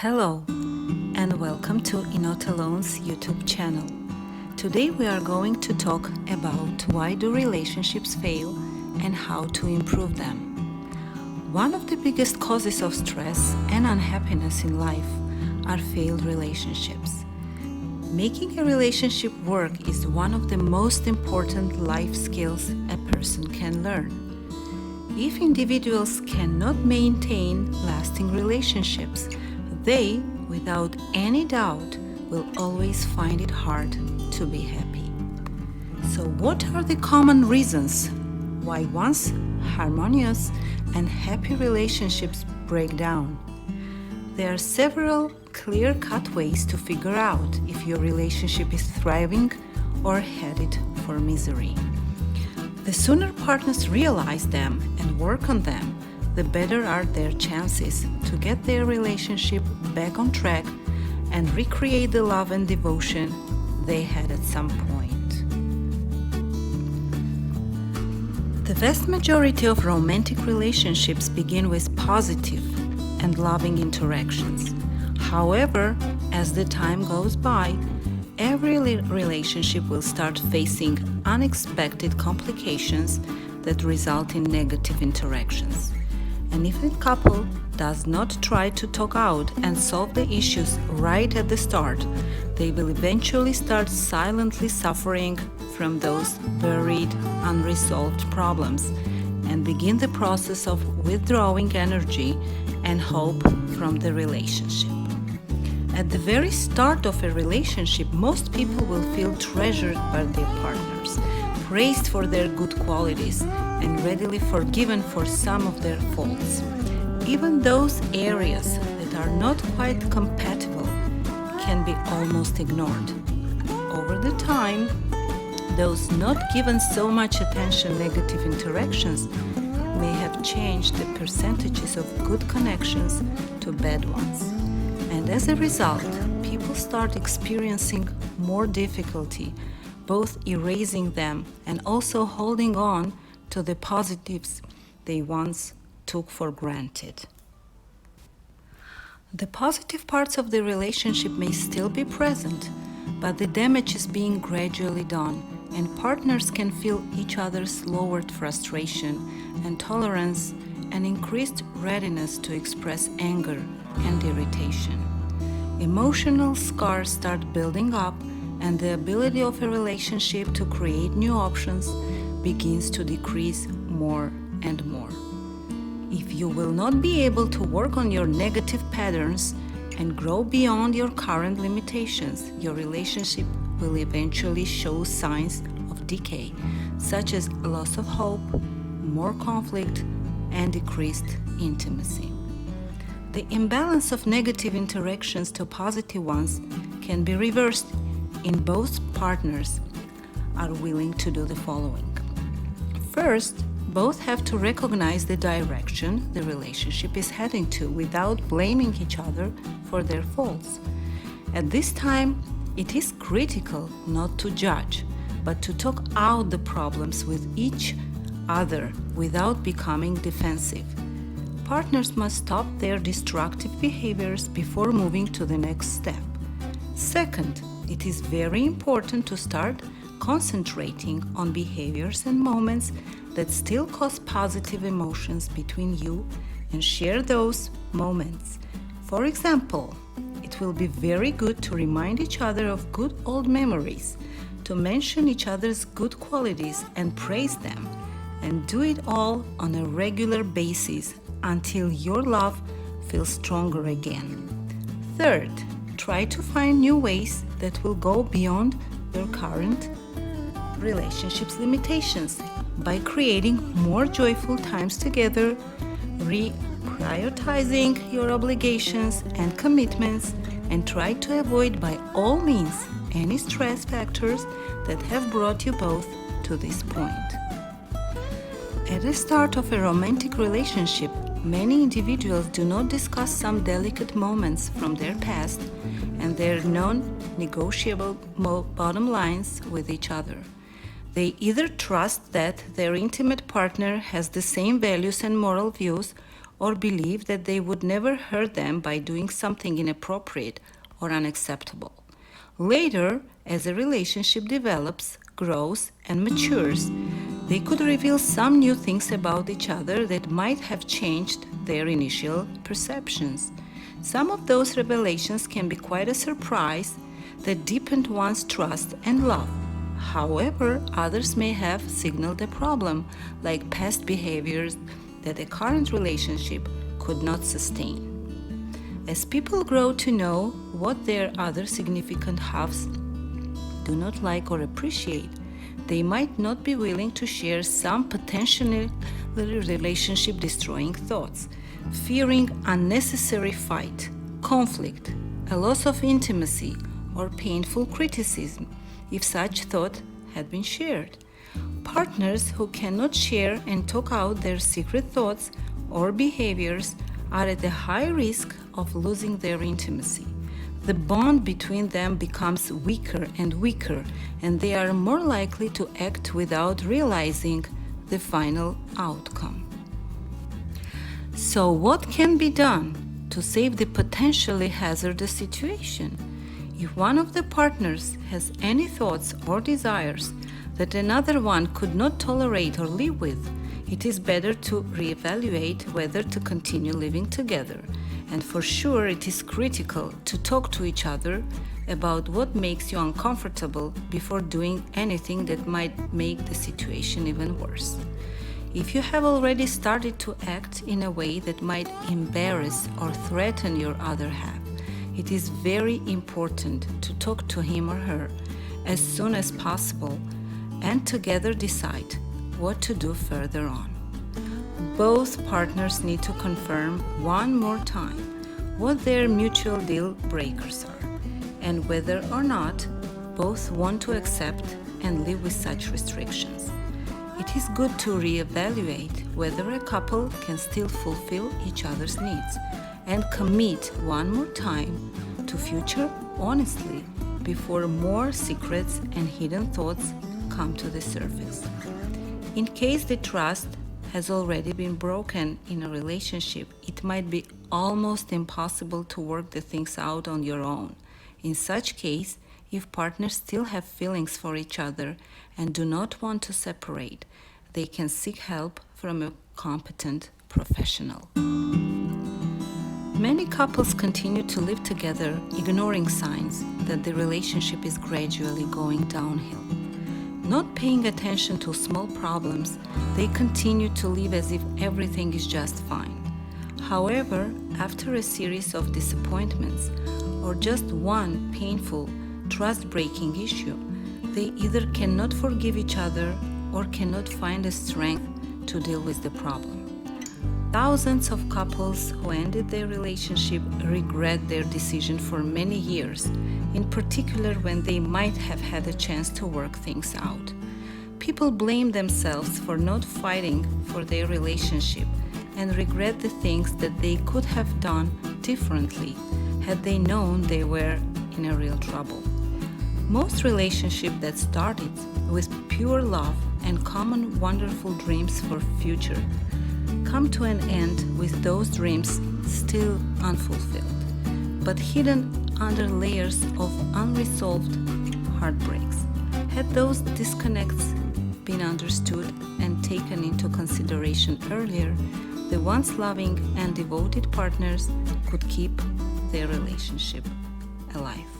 Hello, and welcome to Not Alone's YouTube channel. Today we are going to talk about why do relationships fail and how to improve them. One of the biggest causes of stress and unhappiness in life are failed relationships. Making a relationship work is one of the most important life skills a person can learn. If individuals cannot maintain lasting relationships, they, without any doubt, will always find it hard to be happy. So what are the common reasons why once harmonious and happy relationships break down? There are several clear-cut ways to figure out if your relationship is thriving or headed for misery. The sooner partners realize them and work on them, the better are their chances to get their relationship back on track and recreate the love and devotion they had at some point. The vast majority of romantic relationships begin with positive and loving interactions. However, as the time goes by, every relationship will start facing unexpected complications that result in negative interactions. And if a couple does not try to talk out and solve the issues right at the start, they will eventually start silently suffering from those buried, unresolved problems and begin the process of withdrawing energy and hope from the relationship. At the very start of a relationship, most people will feel treasured by their partners, praised for their good qualities, and readily forgiven for some of their faults. Even those areas that are not quite compatible can be almost ignored. Over the time, those not given so much attention negative interactions may have changed the percentages of good connections to bad ones. And as a result, people start experiencing more difficulty both erasing them and also holding on to the positives they once took for granted. The positive parts of the relationship may still be present, but the damage is being gradually done, and partners can feel each other's lowered frustration and tolerance and increased readiness to express anger and irritation. Emotional scars start building up, and the ability of a relationship to create new options begins to decrease more and more. If you will not be able to work on your negative patterns and grow beyond your current limitations, your relationship will eventually show signs of decay, such as loss of hope, more conflict, and decreased intimacy. The imbalance of negative interactions to positive ones can be reversed if both partners are willing to do the following. First, both have to recognize the direction the relationship is heading to without blaming each other for their faults. At this time, it is critical not to judge, but to talk out the problems with each other without becoming defensive. Partners must stop their destructive behaviors before moving to the next step. Second, it is very important to start concentrating on behaviors and moments that still cause positive emotions between you and share those moments. For example, it will be very good to remind each other of good old memories, to mention each other's good qualities and praise them, and do it all on a regular basis until your love feels stronger again. Third, try to find new ways that will go beyond your current relationship's limitations by creating more joyful times together, prioritizing your obligations and commitments, and try to avoid by all means any stress factors that have brought you both to this point. At the start of a romantic relationship, many individuals do not discuss some delicate moments from their past and their non-negotiable bottom lines with each other. They either trust that their intimate partner has the same values and moral views, or believe that they would never hurt them by doing something inappropriate or unacceptable. Later, as a relationship develops, grows, and matures, they could reveal some new things about each other that might have changed their initial perceptions. Some of those revelations can be quite a surprise that deepened one's trust and love. However, others may have signaled a problem, like past behaviors that a current relationship could not sustain. As people grow to know what their other significant halves do not like or appreciate, they might not be willing to share some potentially relationship-destroying thoughts, fearing unnecessary fight, conflict, a loss of intimacy, or painful criticism if such thought had been shared. Partners who cannot share and talk out their secret thoughts or behaviors are at a high risk of losing their intimacy. The bond between them becomes weaker and weaker, and they are more likely to act without realizing the final outcome. So, what can be done to save the potentially hazardous situation? If one of the partners has any thoughts or desires that another one could not tolerate or live with, it is better to reevaluate whether to continue living together. And for sure, it is critical to talk to each other about what makes you uncomfortable before doing anything that might make the situation even worse. If you have already started to act in a way that might embarrass or threaten your other half, it is very important to talk to him or her as soon as possible and together decide what to do further on. Both partners need to confirm one more time what their mutual deal breakers are and whether or not both want to accept and live with such restrictions. It is good to reevaluate whether a couple can still fulfill each other's needs and commit one more time to future honestly before more secrets and hidden thoughts come to the surface. In case the trust has already been broken in a relationship, it might be almost impossible to work the things out on your own. In such case, if partners still have feelings for each other and do not want to separate, they can seek help from a competent professional. Many couples continue to live together, ignoring signs that the relationship is gradually going downhill. Not paying attention to small problems, they continue to live as if everything is just fine. However, after a series of disappointments or just one painful, trust-breaking issue, they either cannot forgive each other or cannot find the strength to deal with the problem. Thousands of couples who ended their relationship regret their decision for many years, in particular when they might have had a chance to work things out. People blame themselves for not fighting for their relationship and regret the things that they could have done differently had they known they were in a real trouble. Most relationships that started with pure love and common wonderful dreams for future come to an end with those dreams still unfulfilled, but hidden under layers of unresolved heartbreaks. Had those disconnects been understood and taken into consideration earlier, the once loving and devoted partners could keep their relationship alive.